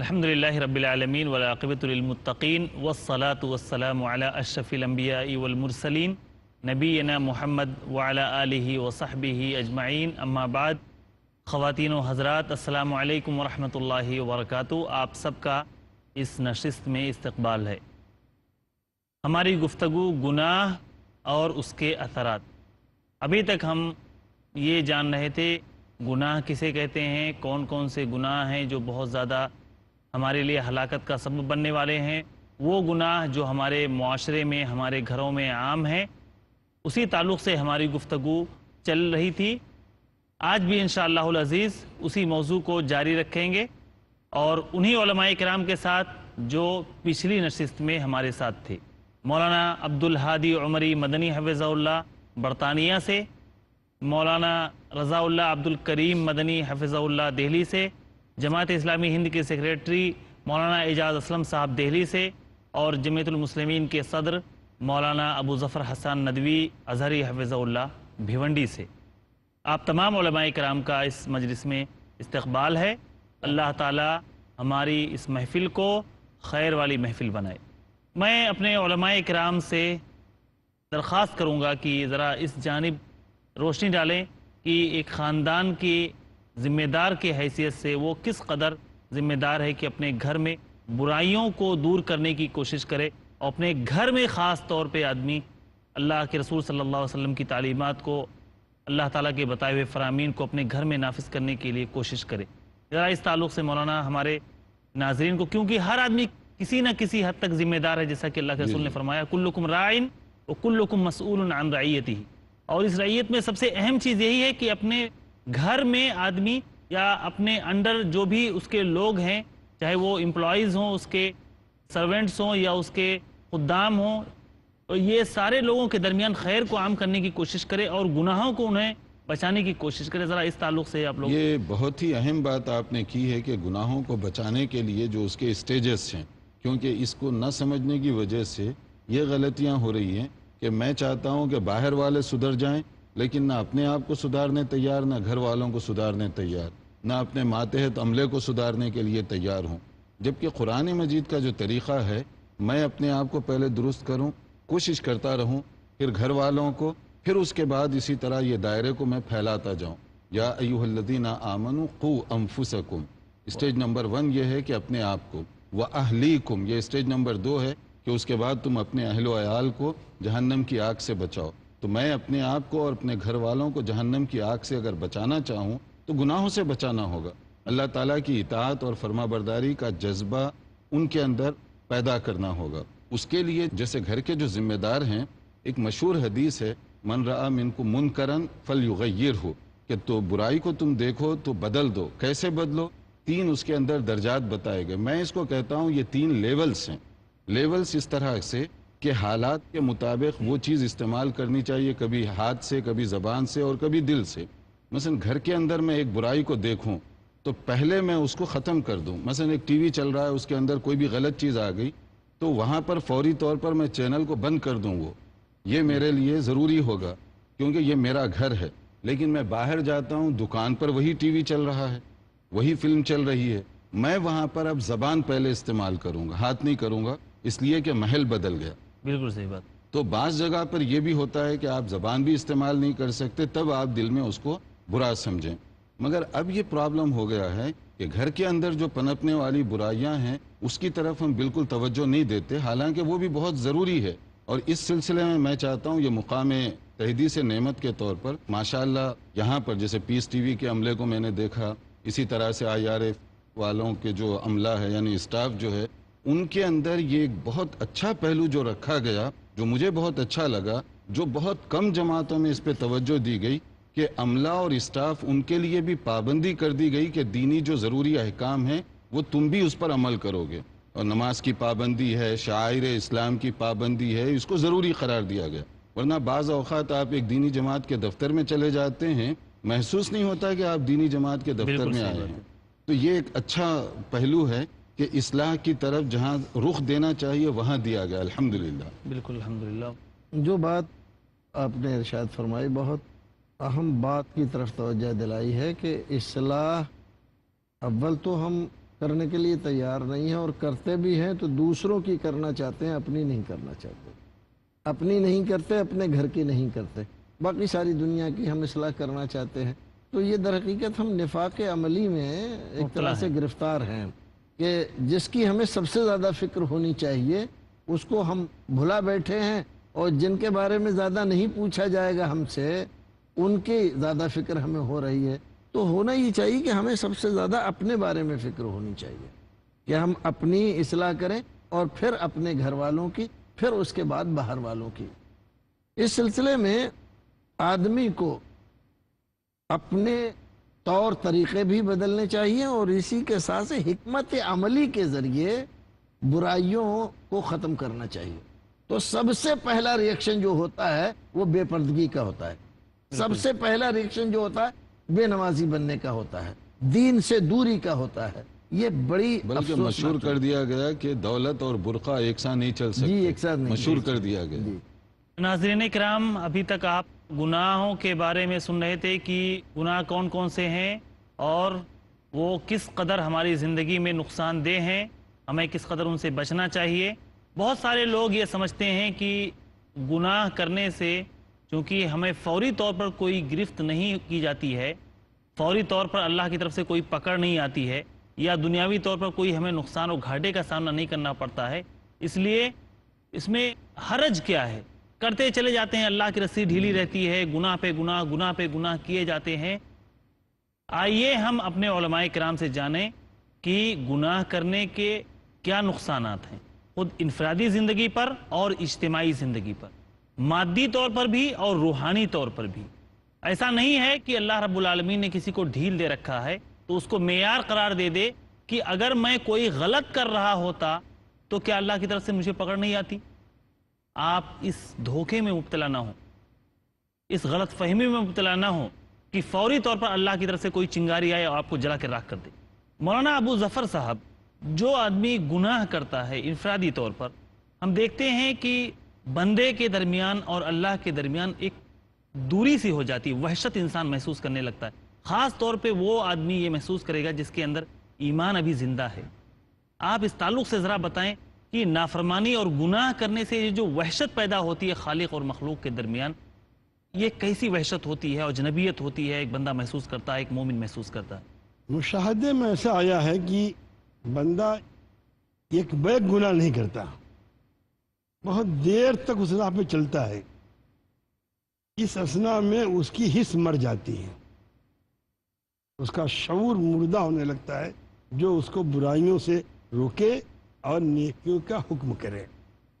الحمدللہ رب العالمین والعاقبۃ للمتقین والصلاۃ والسلام علی اشرف الانبیاء والمرسلین نبینا محمد وعلی آلہ وصحبہ اجمعین، اما بعد۔ خواتین و حضرات، السلام علیکم ورحمۃ اللہ وبرکاتہ۔ آپ سب کا اس نشست میں استقبال ہے۔ ہماری گفتگو گناہ اور اس کے اثرات۔ ابھی تک ہم یہ جان رہے تھے گناہ کسے کہتے ہیں، کون کون سے گناہ ہیں جو بہت زیادہ ہمارے لیے ہلاکت کا سبب بننے والے ہیں، وہ گناہ جو ہمارے معاشرے میں، ہمارے گھروں میں عام ہیں، اسی تعلق سے ہماری گفتگو چل رہی تھی۔ آج بھی انشاءاللہ العزیز اسی موضوع کو جاری رکھیں گے اور انہی علماء کرام کے ساتھ جو پچھلی نشست میں ہمارے ساتھ تھے۔ مولانا عبدالہادی عمری مدنی حفظہ اللہ برطانیہ سے، مولانا رضا اللہ عبدالکریم مدنی حفظہ اللہ دہلی سے، جماعت اسلامی ہند کے سیکریٹری مولانا اعجاز اسلم صاحب دہلی سے، اور جمعیت المسلمین کے صدر مولانا ابو ظفر حسان ندوی ازہری حفظہ اللہ بھیونڈی سے۔ آپ تمام علماء کرام کا اس مجلس میں استقبال ہے۔ اللہ تعالی ہماری اس محفل کو خیر والی محفل بنائے۔ میں اپنے علماء کرام سے درخواست کروں گا کہ ذرا اس جانب روشنی ڈالیں کہ ایک خاندان کی ذمہ دار کی حیثیت سے وہ کس قدر ذمہ دار ہے کہ اپنے گھر میں برائیوں کو دور کرنے کی کوشش کرے، اور اپنے گھر میں خاص طور پہ آدمی اللہ کے رسول صلی اللہ علیہ وسلم کی تعلیمات کو، اللہ تعالیٰ کے بتائے ہوئے فرامین کو اپنے گھر میں نافذ کرنے کے لیے کوشش کرے۔ ذرا اس تعلق سے مولانا ہمارے ناظرین کو، کیونکہ ہر آدمی کسی نہ کسی حد تک ذمہ دار ہے، جیسا کہ اللہ کے رسول نے فرمایا کلکم راعٍ وکلکم مسئول عن رعیتہ، اور اس رعیت میں سب سے اہم چیز یہی ہے کہ اپنے گھر میں آدمی یا اپنے انڈر جو بھی اس کے لوگ ہیں، چاہے وہ امپلائیز ہوں، اس کے سرونٹس ہوں یا اس کے خدام ہوں، تو یہ سارے لوگوں کے درمیان خیر کو عام کرنے کی کوشش کرے اور گناہوں کو انہیں بچانے کی کوشش کرے۔ ذرا اس تعلق سے آپ لوگ۔ یہ بہت ہی اہم بات آپ نے کی ہے کہ گناہوں کو بچانے کے لیے جو اس کے سٹیجز ہیں، کیونکہ اس کو نہ سمجھنے کی وجہ سے یہ غلطیاں ہو رہی ہیں کہ میں چاہتا ہوں کہ باہر والے سدھر جائیں، لیکن نہ اپنے آپ کو سدھارنے تیار، نہ گھر والوں کو سدھارنے تیار، نہ اپنے ماتحت عملے کو سدھارنے کے لیے تیار ہوں۔ جبکہ قرآن مجید کا جو طریقہ ہے، میں اپنے آپ کو پہلے درست کروں، کوشش کرتا رہوں، پھر گھر والوں کو، پھر اس کے بعد اسی طرح یہ دائرے کو میں پھیلاتا جاؤں۔ یا ایھا الذین آمنوا قوا انفسکم، اسٹیج نمبر 1 یہ ہے کہ اپنے آپ کو، واہلیکم یہ اسٹیج نمبر 2 ہے کہ اس کے بعد تم اپنے اہل و عیال کو جہنم کی آگ سے بچاؤ۔ تو میں اپنے آپ کو اور اپنے گھر والوں کو جہنم کی آگ سے اگر بچانا چاہوں تو گناہوں سے بچانا ہوگا۔ اللہ تعالیٰ کی اطاعت اور فرما برداری کا جذبہ ان کے اندر پیدا کرنا ہوگا۔ اس کے لیے جیسے گھر کے جو ذمہ دار ہیں، ایک مشہور حدیث ہے من رأى منکم منکرا فلیغیرہ، کہ تو برائی کو تم دیکھو تو بدل دو۔ کیسے بدلو؟ 3 اس کے اندر درجات بتائے گئے۔ میں اس کو کہتا ہوں یہ 3 لیولز ہیں۔ لیولز اس طرح سے کہ حالات کے مطابق وہ چیز استعمال کرنی چاہیے، کبھی ہاتھ سے، کبھی زبان سے اور کبھی دل سے۔ مثلا گھر کے اندر میں ایک برائی کو دیکھوں تو پہلے میں اس کو ختم کر دوں۔ مثلا ایک ٹی وی چل رہا ہے، اس کے اندر کوئی بھی غلط چیز آ گئی تو وہاں پر فوری طور پر میں چینل کو بند کر دوں۔ یہ میرے لیے ضروری ہوگا کیونکہ یہ میرا گھر ہے۔ لیکن میں باہر جاتا ہوں، دکان پر وہی ٹی وی چل رہا ہے، وہی فلم چل رہی ہے، میں وہاں پر اب زبان پہلے استعمال کروں گا، ہاتھ نہیں کروں گا، اس لیے کہ محل بدل گیا۔ بالکل صحیح بات۔ تو بعض جگہ پر یہ بھی ہوتا ہے کہ آپ زبان بھی استعمال نہیں کر سکتے، تب آپ دل میں اس کو برا سمجھیں۔ مگر اب یہ پرابلم ہو گیا ہے کہ گھر کے اندر جو پنپنے والی برائیاں ہیں اس کی طرف ہم بالکل توجہ نہیں دیتے، حالانکہ وہ بھی بہت ضروری ہے۔ اور اس سلسلے میں چاہتا ہوں یہ مقام تحدیث نعمت کے طور پر ماشاءاللہ یہاں پر جیسے پیس ٹی وی کے عملے کو میں نے دیکھا، اسی طرح سے IRF والوں کے جو عملہ ہے یعنی اسٹاف جو ہے، ان کے اندر یہ ایک بہت اچھا پہلو جو رکھا گیا، جو مجھے بہت اچھا لگا، جو بہت کم جماعتوں میں اس پہ توجہ دی گئی کہ عملہ اور اسٹاف ان کے لیے بھی پابندی کر دی گئی کہ دینی جو ضروری احکام ہیں وہ تم بھی اس پر عمل کرو گے، اور نماز کی پابندی ہے، شعائر اسلام کی پابندی ہے، اس کو ضروری قرار دیا گیا۔ ورنہ بعض اوقات آپ ایک دینی جماعت کے دفتر میں چلے جاتے ہیں، محسوس نہیں ہوتا کہ آپ دینی جماعت کے دفتر میں آئے ہیں۔ تو یہ ایک اچھا پہلو ہے کہ اصلاح کی طرف جہاں رخ دینا چاہیے وہاں دیا گیا، الحمدللہ۔ بالکل الحمدللہ۔ جو بات آپ نے ارشاد فرمائی، بہت اہم بات کی طرف توجہ دلائی ہے کہ اصلاح اول تو ہم کرنے کے لیے تیار نہیں ہیں، اور کرتے بھی ہیں تو دوسروں کی کرنا چاہتے ہیں، اپنی نہیں کرنا چاہتے. اپنی نہیں کرتے، اپنے گھر کی نہیں کرتے، باقی ساری دنیا کی ہم اصلاح کرنا چاہتے ہیں. تو یہ در حقیقت ہم نفاق عملی میں ایک طرح سے گرفتار ہیں کہ جس کی ہمیں سب سے زیادہ فکر ہونی چاہیے اس کو ہم بھلا بیٹھے ہیں، اور جن کے بارے میں زیادہ نہیں پوچھا جائے گا ہم سے ان کی زیادہ فکر ہمیں ہو رہی ہے. تو ہونا یہ چاہیے کہ ہمیں سب سے زیادہ اپنے بارے میں فکر ہونی چاہیے کہ ہم اپنی اصلاح کریں، اور پھر اپنے گھر والوں کی، پھر اس کے بعد باہر والوں کی. اس سلسلے میں آدمی کو اپنے طور طریقے بھی بدلنے چاہیے، اور اسی کے ساتھ سے حکمت عملی کے ذریعے برائیوں کو ختم کرنا چاہیے. تو سب سے پہلا ریئیکشن جو ہوتا ہے وہ بے پردگی کا ہوتا ہے. سب سے پہلا ریئیکشن جو ہوتا ہے بے نمازی بننے کا ہوتا ہے، دین سے دوری کا ہوتا ہے. یہ بڑی بلکہ مشہور کر دیا گیا کہ دولت اور برقع ایک ساتھ نہیں چل سکتے. ایک ساتھ نہیں مشہور کر دیا گیا. ناظرین کرام، ابھی تک آپ گناہوں کے بارے میں سن رہے تھے کہ گناہ کون کون سے ہیں اور وہ کس قدر ہماری زندگی میں نقصان دہ ہیں، ہمیں کس قدر ان سے بچنا چاہیے. بہت سارے لوگ یہ سمجھتے ہیں کہ گناہ کرنے سے چونکہ ہمیں فوری طور پر کوئی گرفت نہیں کی جاتی ہے، فوری طور پر اللہ کی طرف سے کوئی پکڑ نہیں آتی ہے، یا دنیاوی طور پر کوئی ہمیں نقصان و گھاٹے کا سامنا نہیں کرنا پڑتا ہے، اس لیے اس میں حرج کیا ہے، کرتے چلے جاتے ہیں، اللہ کی رسی ڈھیلی رہتی ہے، گناہ پہ گناہ، گناہ پہ گناہ کیے جاتے ہیں. آئیے ہم اپنے علماء کرام سے جانیں کہ گناہ کرنے کے کیا نقصانات ہیں، خود انفرادی زندگی پر اور اجتماعی زندگی پر، مادی طور پر بھی اور روحانی طور پر بھی. ایسا نہیں ہے کہ اللہ رب العالمین نے کسی کو ڈھیل دے رکھا ہے تو اس کو معیار قرار دے دے کہ اگر میں کوئی غلط کر رہا ہوتا تو کیا اللہ کی طرف سے مجھے پکڑ نہیں آتی. آپ اس دھوکے میں مبتلا نہ ہوں، اس غلط فہمی میں مبتلا نہ ہوں کہ فوری طور پر اللہ کی طرف سے کوئی چنگاری آئے اور آپ کو جلا کے راکھ کر دے. مولانا ابو ظفر صاحب، جو آدمی گناہ کرتا ہے انفرادی طور پر، ہم دیکھتے ہیں کہ بندے کے درمیان اور اللہ کے درمیان ایک دوری سی ہو جاتی، وحشت انسان محسوس کرنے لگتا ہے. خاص طور پہ وہ آدمی یہ محسوس کرے گا جس کے اندر ایمان ابھی زندہ ہے. آپ اس تعلق سے ذرا بتائیں کہ نافرمانی اور گناہ کرنے سے یہ جو وحشت پیدا ہوتی ہے خالق اور مخلوق کے درمیان، یہ کیسی وحشت ہوتی ہے اور جنبیت ہوتی ہے، ایک بندہ محسوس کرتا ہے، ایک مومن محسوس کرتا ہے. مشاہدے میں ایسا آیا ہے کہ بندہ ایک بیک گناہ نہیں کرتا، بہت دیر تک اس راہ پہ چلتا ہے، اس اثناء میں اس کی حس مر جاتی ہے، اس کا شعور مردہ ہونے لگتا ہے جو اس کو برائیوں سے روکے اور نیکیوں کا حکم کرے،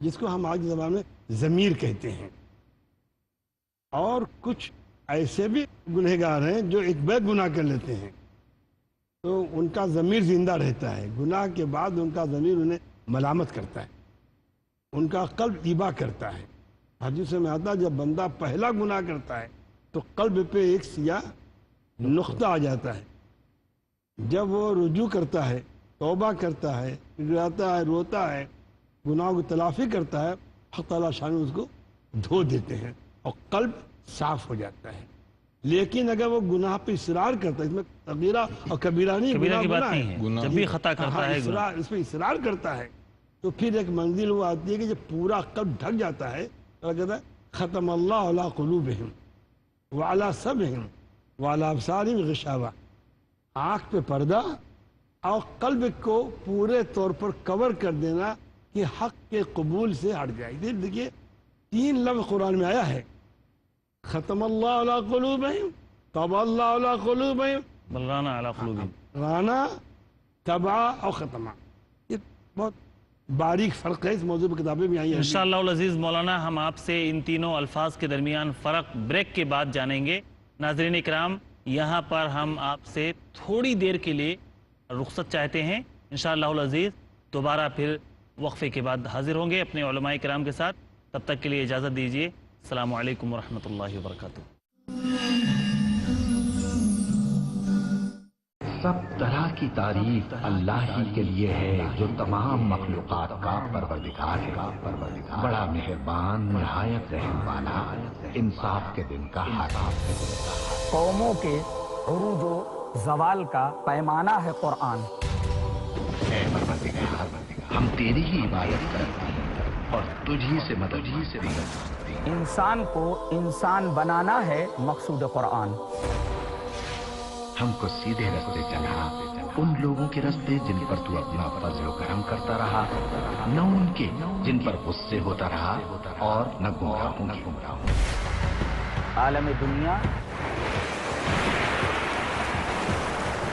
جس کو ہم آج کے زمانے میں ضمیر کہتے ہیں. اور کچھ ایسے بھی گنہگار ہیں جو ایک بیک گناہ کر لیتے ہیں تو ان کا ضمیر زندہ رہتا ہے، گناہ کے بعد ان کا ضمیر انہیں ملامت کرتا ہے، ان کا قلب ایبا کرتا ہے. حدیث میں آتا ہے جب بندہ پہلا گناہ کرتا ہے تو قلب پہ ایک سیاہ نقطہ آ جاتا ہے، جب وہ رجوع کرتا ہے، توبہ کرتا ہے، گراتا ہے، روتا ہے، گناہوں کی تلافی کرتا ہے، حق تعالیٰ شان اس کو دھو دیتے ہیں اور قلب صاف ہو جاتا ہے. لیکن اگر وہ گناہ پہ اصرار کرتا ہے، اس میں صغیرہ اور کبیرہ نہیں، کبیرہ کی بات گناہ نہیں ہے، جب بھی خطا کرتا ہے گناہ، اس پہ اصرار کرتا ہے تو پھر ایک منزل وہ آتی ہے کہ جب پورا قلب ڈھک جاتا ہے تو کہتا ہے ختم اللہ علی قلوبہم وعلی سمعہم وعلی ابصارہم غشاوہ، آنکھ پہ پردہ اور قلب کو پورے طور پر کور کر دینا کہ حق کے قبول سے ہٹ جائے. دیکھیے 3 لفظ قرآن میں آیا ہے، ختم اللہ علی قلوبہم، طبع اللہ علی قلوبہم، بل رانا علی قلوبہم، رانا، طبع اور ختمہ. یہ بہت باریک فرق ہے، اس موضوع پر کتابیں بھی آئی ہیں. انشاءاللہ العزیز مولانا ہم آپ سے ان تینوں الفاظ کے درمیان فرق بریک کے بعد جانیں گے. ناظرین اکرام، یہاں پر ہم آپ سے تھوڑی دیر کے لیے رخصت چاہتے ہیں. انشاءاللہ العزیز دوبارہ پھر وقفے کے بعد حاضر ہوں گے اپنے علماء کرام کے ساتھ. تب تک کے لیے اجازت دیجیے. السلام علیکم ورحمۃ اللہ وبرکاتہ. سب طرح کی تعریف اللہ ہی کے لیے ہے جو تمام مخلوقات کا پروردگار ہے، بڑا مہربان، نہایت رحم والا، انصاف کے دن کا حاکم ہے. قوموں کے عروج و زوال کا پیمانہ ہے قرآن، ہم تیری ہی عبادت کرتے ہیں اور تجھ ہی سے مدد مانگتے ہیں۔ انسان کو انسان بنانا ہے مقصود قرآن۔ ہم کو سیدھے رستے چلا، ان لوگوں کے رستے جن پر تو اپنا فضل و کرم کرتا رہا، نہ ان کے جن پر غصے ہوتا رہا، اور نہ گمراہوں کی۔ عالم دنیا،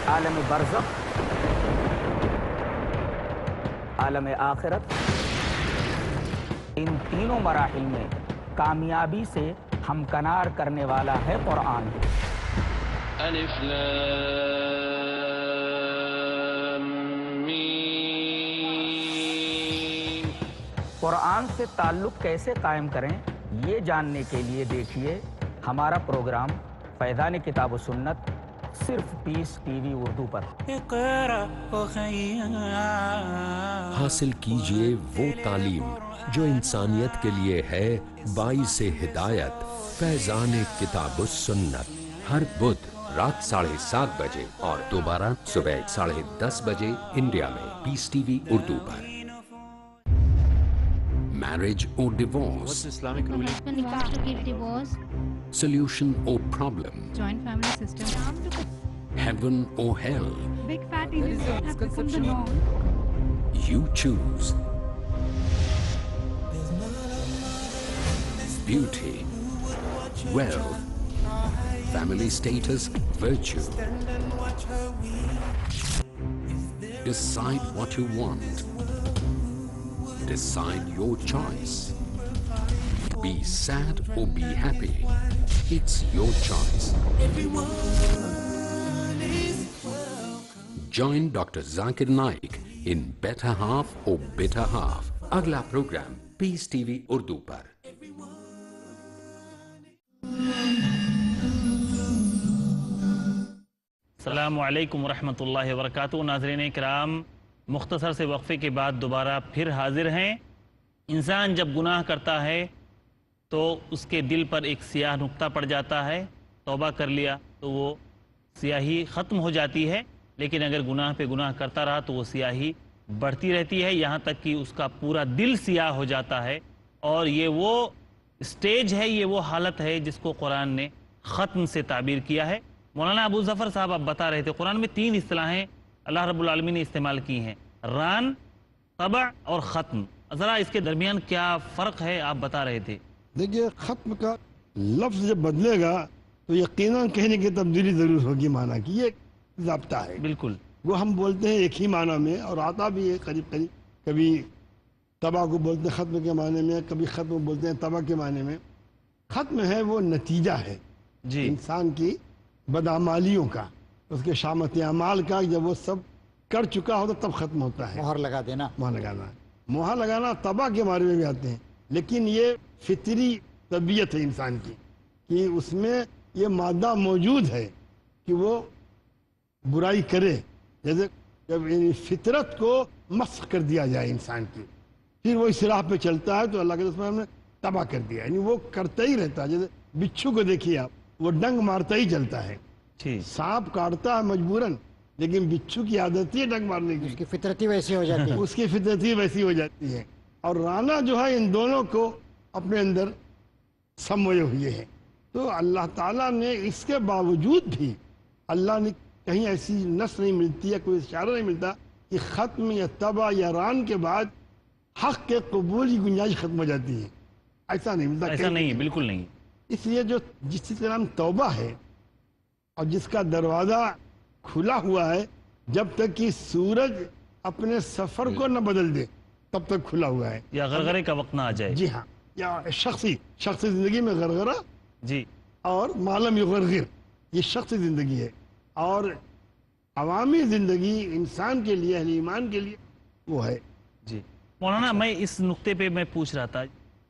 عالم برزخ، عالم آخرت، ان تینوں مراحل میں کامیابی سے ہمکنار کرنے والا ہے قرآن۔ الف لام میم۔ قرآن سے تعلق کیسے قائم کریں یہ جاننے کے لیے دیکھیے ہمارا پروگرام فیضان کتاب و سنت، صرف پیس ٹی وی اردو پر۔ حاصل کیجئے وہ تعلیم جو انسانیت کے لیے ہے باعث ہدایت۔ فیضان کتاب و سنت، ہر بدھ رات 7:30 بجے اور دوبارہ صبح 10:30 بجے انڈیا میں پیس ٹی وی اردو پر۔ Marriage or divorce? What's Islamic ruling? Nikah to give divorce. Solution or problem? Joint family system. Heaven or hell? Big fat illusions have become the norm. You choose. Beauty, wealth, family status, virtue. Decide what you want. Decide your choice. Be sad or be happy. It's your choice. Join Dr. Zakir Naik in Better Half or Bitter Half. Agla program Peace TV Urdu par. السلام علیکم ورحمۃ اللہ وبرکاتہ۔ ناظرین کرام، مختصر سے وقفے کے بعد دوبارہ پھر حاضر ہیں۔ انسان جب گناہ کرتا ہے تو اس کے دل پر ایک سیاہ نقطہ پڑ جاتا ہے۔ توبہ کر لیا تو وہ سیاہی ختم ہو جاتی ہے، لیکن اگر گناہ پہ گناہ کرتا رہا تو وہ سیاہی بڑھتی رہتی ہے، یہاں تک کہ اس کا پورا دل سیاہ ہو جاتا ہے۔ اور یہ وہ سٹیج ہے، یہ وہ حالت ہے جس کو قرآن نے ختم سے تعبیر کیا ہے۔ مولانا ابو ظفر صاحب آپ بتا رہے تھے قرآن میں 3 اصطلاحیں اللہ رب العالمین نے استعمال کی ہیں، ران، طبع اور ختم۔ ذرا اس کے درمیان کیا فرق ہے آپ بتا رہے تھے؟ دیکھیے، ختم کا لفظ جب بدلے گا تو یقیناً کہنے کی تبدیلی ضرور ہوگی معنی کی، یہ ضابطہ ہے۔ بالکل، وہ ہم بولتے ہیں ایک ہی معنی میں اور آتا بھی ہے قریب قریب، کبھی طبع کو بولتے ہیں ختم کے معنی میں، کبھی ختم بولتے ہیں طبع کے معنی میں۔ ختم ہے وہ نتیجہ ہے جی، انسان کی بدعمالیوں کا، اس کے شامت اعمال کا، جب وہ سب کر چکا ہوتا تب ختم ہوتا ہے۔ مہر لگا دینا، مہر لگانا، مہر لگانا طبع کے بارے میں بھی آتے ہیں، لیکن یہ فطری طبیعت ہے انسان کی کہ اس میں یہ مادہ موجود ہے کہ وہ برائی کرے۔ جیسے جب فطرت کو مسخ کر دیا جائے انسان کی، پھر وہ اس راہ پہ چلتا ہے تو اللہ کے رسول نے تباہ کر دیا، یعنی وہ کرتا ہی رہتا ہے۔ جیسے بچھو کو دیکھیے آپ، وہ ڈنگ مارتا ہی چلتا ہے، سانپ کاٹتا ہے مجبوراً، لیکن بچھو کی عادت ہے ڈنگ مارنے کی، اس کی فطرتی ویسی ہو جاتی ہے، اس کی فطرتی ویسی ہو جاتی ہے۔ اور رانا جو ہے ان دونوں کو اپنے اندر سموئے ہوئے ہیں۔ تو اللہ تعالیٰ نے اس کے باوجود بھی، اللہ نے کہیں ایسی نص نہیں ملتی یا کوئی اشارہ نہیں ملتا کہ ختم یا طبع یا ران کے بعد حق کے قبول کی گنجائش ختم ہو جاتی ہے، ایسا نہیں ملتا، ایسا نہیں ہے، بالکل نہیں۔ اس لیے جو جس چیز کا نام توبہ ہے اور جس کا دروازہ کھلا ہوا ہے، جب تک کہ سورج اپنے سفر کو نہ بدل دے تب تک کھلا ہوا ہے، یا غرغرے کا وقت نہ آ جائے۔ جی ہاں، یا شخصی زندگی میں غرغرہ جی، اور معلوم یغرغر، یہ شخصی زندگی ہے، اور عوامی زندگی انسان کے لیے، اہل ایمان کے لیے وہ ہے۔ جی مولانا، میں اس نقطے پہ میں پوچھ رہا تھا،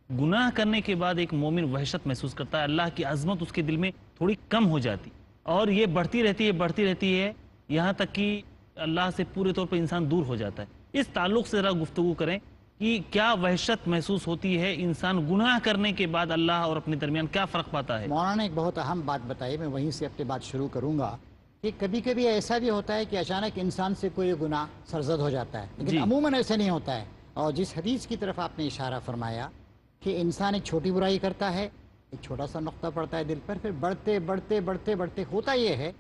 گناہ کرنے کے بعد ایک مومن وحشت محسوس کرتا ہے، اللہ کی عظمت اس کے دل میں تھوڑی کم ہو جاتی، اور یہ بڑھتی رہتی ہے یہاں تک کہ اللہ سے پورے طور پر انسان دور ہو جاتا ہے۔ اس تعلق سے ذرا گفتگو کریں کہ کیا وحشت محسوس ہوتی ہے انسان گناہ کرنے کے بعد، اللہ اور اپنے درمیان کیا فرق پاتا ہے؟ مولانا نے ایک بہت اہم بات بتائی، میں وہیں سے اپنی بات شروع کروں گا کہ کبھی کبھی ایسا بھی ہوتا ہے کہ اچانک انسان سے کوئی گناہ سرزد ہو جاتا ہے، لیکن جی۔ عموماً ایسا نہیں ہوتا ہے۔ اور جس حدیث کی طرف آپ نے اشارہ فرمایا کہ انسان ایک چھوٹی برائی کرتا ہے، ایک چھوٹا سا نقطہ پڑتا ہے دل پر، پھر بڑھتے بڑھتے بڑھتے بڑھتے ہوتا یہ ہے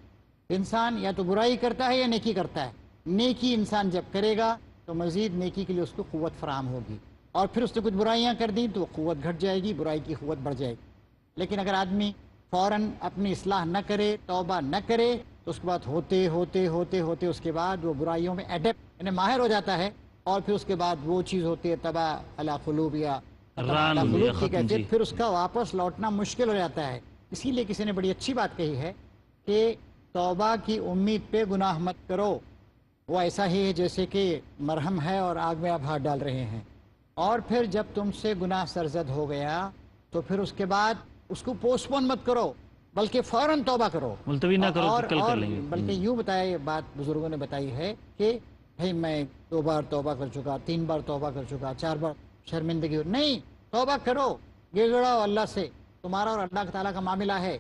کہ انسان یا تو برائی کرتا ہے یا نیکی کرتا ہے۔ نیکی انسان جب کرے گا تو مزید نیکی کے لیے اس کو قوت فراہم ہوگی، اور پھر اس نے کچھ برائیاں کر دیں تو قوت گھٹ جائے گی، برائی کی قوت بڑھ جائے گی۔ لیکن اگر آدمی فوراً اپنی اصلاح نہ کرے، توبہ نہ کرے، تو اس کے بعد ہوتے ہوتے ہوتے ہوتے اس کے بعد وہ برائیوں میں ایڈپٹ یعنی ماہر ہو جاتا ہے، اور پھر اس کے بعد وہ چیز ہوتی ہے تباہ علی قلوب یا ران علی قلوب کی ختم، کیفیت، جی۔ پھر اس کا واپس لوٹنا مشکل ہو جاتا ہے۔ اسی لیے کسی نے بڑی اچھی بات کہی ہے کہ توبہ کی امید پہ گناہ مت کرو، وہ ایسا ہی ہے جیسے کہ مرہم ہے اور آگ میں آپ ہاتھ ڈال رہے ہیں، اور پھر جب تم سے گناہ سرزد ہو گیا تو پھر اس کے بعد اس کو پوسٹ پون مت کرو، بلکہ فوراً توبہ کرو، ملتوی نہ کرو کہ کل کر اور لیں گے۔ بلکہ یوں بتایا، یہ بات بزرگوں نے بتائی ہے کہ بھئی میں 2 بار توبہ کر چکا، 3 بار توبہ کر چکا، 4 بار شرمندگی ہو، نہیں، توبہ کرو، گڑگڑاؤ اللہ سے، تمہارا اور اللہ تعالیٰ کا معاملہ ہے۔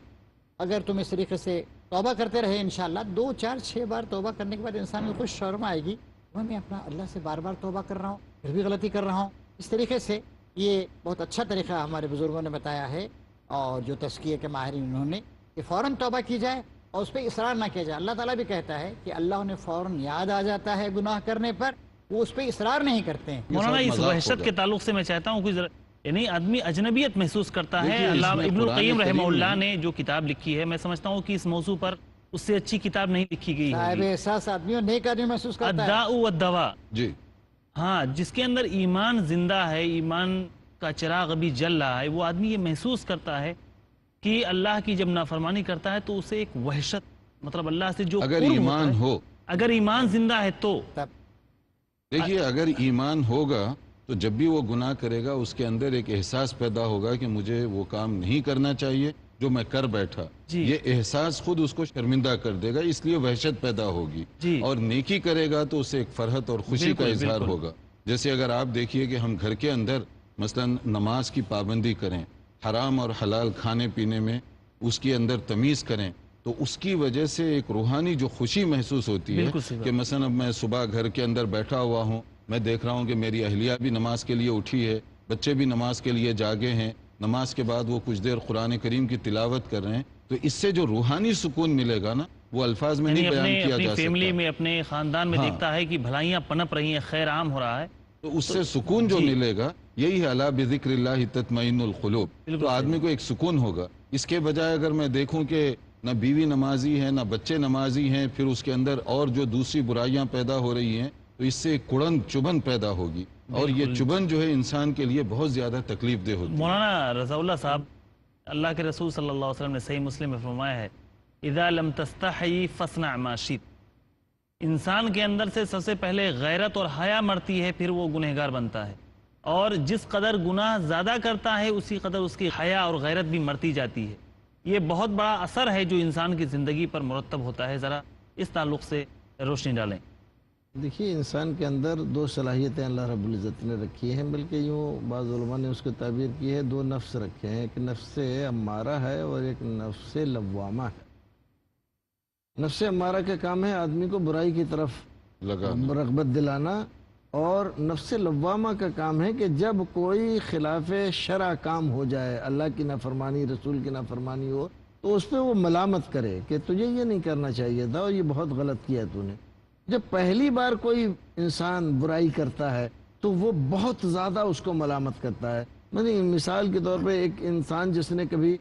اگر تم اس طریقے سے توبہ کرتے رہے انشاءاللہ 2 4 6 بار توبہ کرنے کے بعد انسان کو کچھ شرم آئے گی، میں اپنا اللہ سے بار بار توبہ کر رہا ہوں، پھر بھی غلطی کر رہا ہوں۔ اس طریقے سے یہ بہت اچھا طریقہ ہمارے بزرگوں نے بتایا ہے، اور جو تزکیہ کے ماہرین انہوں نے، کہ فوراً توبہ کی جائے اور اس پہ اصرار نہ کیا جائے۔ اللہ تعالیٰ بھی کہتا ہے کہ اللہ انہیں فوراً یاد آ جاتا ہے گناہ کرنے پر، وہ اس پہ اصرار نہیں کرتے ہیں۔ مولانا اس مذاق وحشت ہوگا۔ کے تعلق سے میں چاہتا ہوں کچھ یعنی آدمی اجنبیت محسوس کرتا ہے۔ دیکھیے، اس علامہ میں ابن قرآن القیم رحمہ کریم اللہ میں- نے جو کتاب لکھی ہے، میں سمجھتا ہوں کہ اس موضوع پر اس سے اچھی کتاب نہیں لکھی گئی صاحب ہوگی۔ احساس آدمی اور نیک آدمی محسوس کرتا ہے۔ الداء والدواء، جی، ہاں، جس کے اندر ایمان زندہ ہے، ایمان کا چراغ ابھی جل رہا ہے، وہ آدمی یہ محسوس کرتا ہے کہ اللہ کی جب نافرمانی کرتا ہے تو اسے ایک وحشت، مطلب اللہ سے جو اگر قرب ہوتا ایمان ہے، ہو، اگر ایمان زندہ ہے تو تب دیکھیے اگر ایمان ہوگا تو جب بھی وہ گناہ کرے گا اس کے اندر ایک احساس پیدا ہوگا کہ مجھے وہ کام نہیں کرنا چاہیے جو میں کر بیٹھا، جی۔ یہ احساس خود اس کو شرمندہ کر دے گا، اس لیے وحشت پیدا ہوگی، جی۔ اور نیکی کرے گا تو اسے ایک فرحت اور خوشی کا بالکل، اظہار بالکل۔ ہوگا۔ جیسے اگر آپ دیکھیے کہ ہم گھر کے اندر مثلا نماز کی پابندی کریں، حرام اور حلال کھانے پینے میں اس کے اندر تمیز کریں، تو اس کی وجہ سے ایک روحانی جو خوشی محسوس ہوتی ہے بالکل صحیح بات۔ کہ مثلا اب میں صبح گھر کے اندر بیٹھا ہوا ہوں، میں دیکھ رہا ہوں کہ میری اہلیہ بھی نماز کے لیے اٹھی ہے، بچے بھی نماز کے لیے جاگے ہیں، نماز کے بعد وہ کچھ دیر قرآن کریم کی تلاوت کر رہے ہیں، تو اس سے جو روحانی سکون ملے گا نا، وہ الفاظ میں یعنی نہیں بیان کیا اپنی جا فیملی سکتا۔ میں، اپنے خاندان میں ہاں۔ دیکھتا ہے کہ بھلائیاں پنپ رہی ہیں، خیر عام ہو رہا ہے، تو اس سے سکون جو جی۔ ملے گا، یہی ہے الا بذکر اللہ تطمئن القلوب، بالکل تو آدمی صحیح۔ کو ایک سکون ہوگا۔ اس کے بجائے اگر میں دیکھوں کہ نہ بیوی نمازی ہے، نہ بچے نمازی ہیں، پھر اس کے اندر اور جو دوسری برائیاں پیدا ہو رہی ہیں، تو اس سے ایک کڑن چبن پیدا ہوگی، اور یہ بالکل۔ چبن جو ہے انسان کے لیے بہت زیادہ تکلیف دہ ہوتی ہے۔ مولانا رضا اللہ صاحب، اللہ کے رسول صلی اللہ علیہ وسلم نے صحیح مسلم میں فرمایا ہے اذا لم تستحی فاصنع ما شئت، انسان کے اندر سے سب سے پہلے غیرت اور حیا مرتی ہے، پھر وہ گنہگار بنتا ہے، اور جس قدر گناہ زیادہ کرتا ہے اسی قدر اس کی حیا اور غیرت بھی مرتی جاتی ہے۔ یہ بہت بڑا اثر ہے جو انسان کی زندگی پر مرتب ہوتا ہے، ذرا اس تعلق سے روشنی ڈالیں۔ دیکھیے انسان کے اندر 2 صلاحیتیں اللہ رب العزت نے رکھی ہیں، بلکہ یوں بعض علماء نے اس کو تعبیر کی ہے 2 نفس رکھے ہیں، ایک نفس امارہ ہے اور ایک نفس لوامہ ہے۔ نفس امارہ کا کام ہے آدمی کو برائی کی طرف لگانا۔ رغبت دلانا، اور نفس لوامہ کا کام ہے کہ جب کوئی خلاف شرع کام ہو جائے، اللہ کی نافرمانی، رسول کی نافرمانی ہو، تو اس پہ وہ ملامت کرے کہ تجھے یہ نہیں کرنا چاہیے تھا اور یہ بہت غلط کیا تو نے۔ جب پہلی بار کوئی انسان برائی کرتا ہے تو وہ بہت زیادہ اس کو ملامت کرتا ہے۔ مثال کے طور پہ ایک انسان جس نے کبھی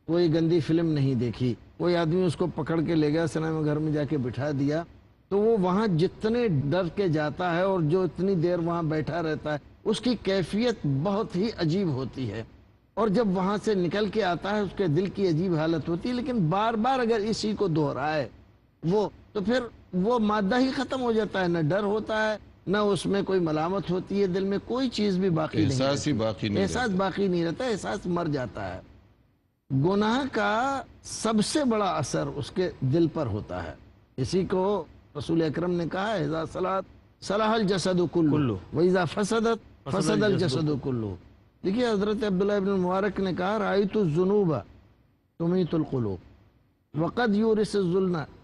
کوئی گندی فلم نہیں دیکھی، کوئی آدمی اس کو پکڑ کے لے گیا سنیما گھر میں جا کے بٹھا دیا، تو وہ وہاں جتنے ڈر کے جاتا ہے اور جو اتنی دیر وہاں بیٹھا رہتا ہے اس کی کیفیت بہت ہی عجیب ہوتی ہے، اور جب وہاں سے نکل کے آتا ہے اس کے دل کی عجیب حالت ہوتی ہے۔ لیکن بار بار اگر اسی کو دہرائے وہ، تو پھر وہ مادہ ہی ختم ہو جاتا ہے، نہ ڈر ہوتا ہے، نہ اس میں کوئی ملامت ہوتی ہے، دل میں کوئی چیز بھی باقی نہیں احساس ہی رہتی، باقی نہیں احساس رہتا۔ باقی نہیں رہتا، احساس مر جاتا ہے۔ گناہ کا سب سے بڑا اثر اس کے دل پر ہوتا ہے، اسی کو رسول اکرم نے کہا ہے اذا صلحت صلح الجسد کلہ واذا فسدت فسد الجسد کلہ۔ دیکھیے حضرت عبداللہ ابن مبارک نے کہا رأیت الذنوب تمیت القلوب وقد یورث الظلم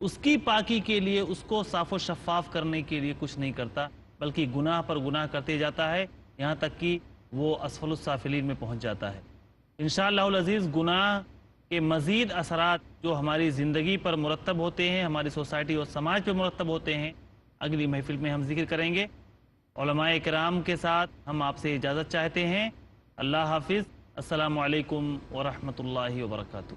اس کی پاکی کے لیے، اس کو صاف و شفاف کرنے کے لیے کچھ نہیں کرتا، بلکہ گناہ پر گناہ کرتے جاتا ہے، یہاں تک کہ وہ اسفل السافلین میں پہنچ جاتا ہے۔ انشاءاللہ العزیز گناہ کے مزید اثرات جو ہماری زندگی پر مرتب ہوتے ہیں، ہماری سوسائٹی اور سماج پر مرتب ہوتے ہیں، اگلی محفل میں ہم ذکر کریں گے۔ علماء کرام کے ساتھ ہم آپ سے اجازت چاہتے ہیں۔ اللہ حافظ۔ السلام علیکم ورحمۃ اللہ وبرکاتہ۔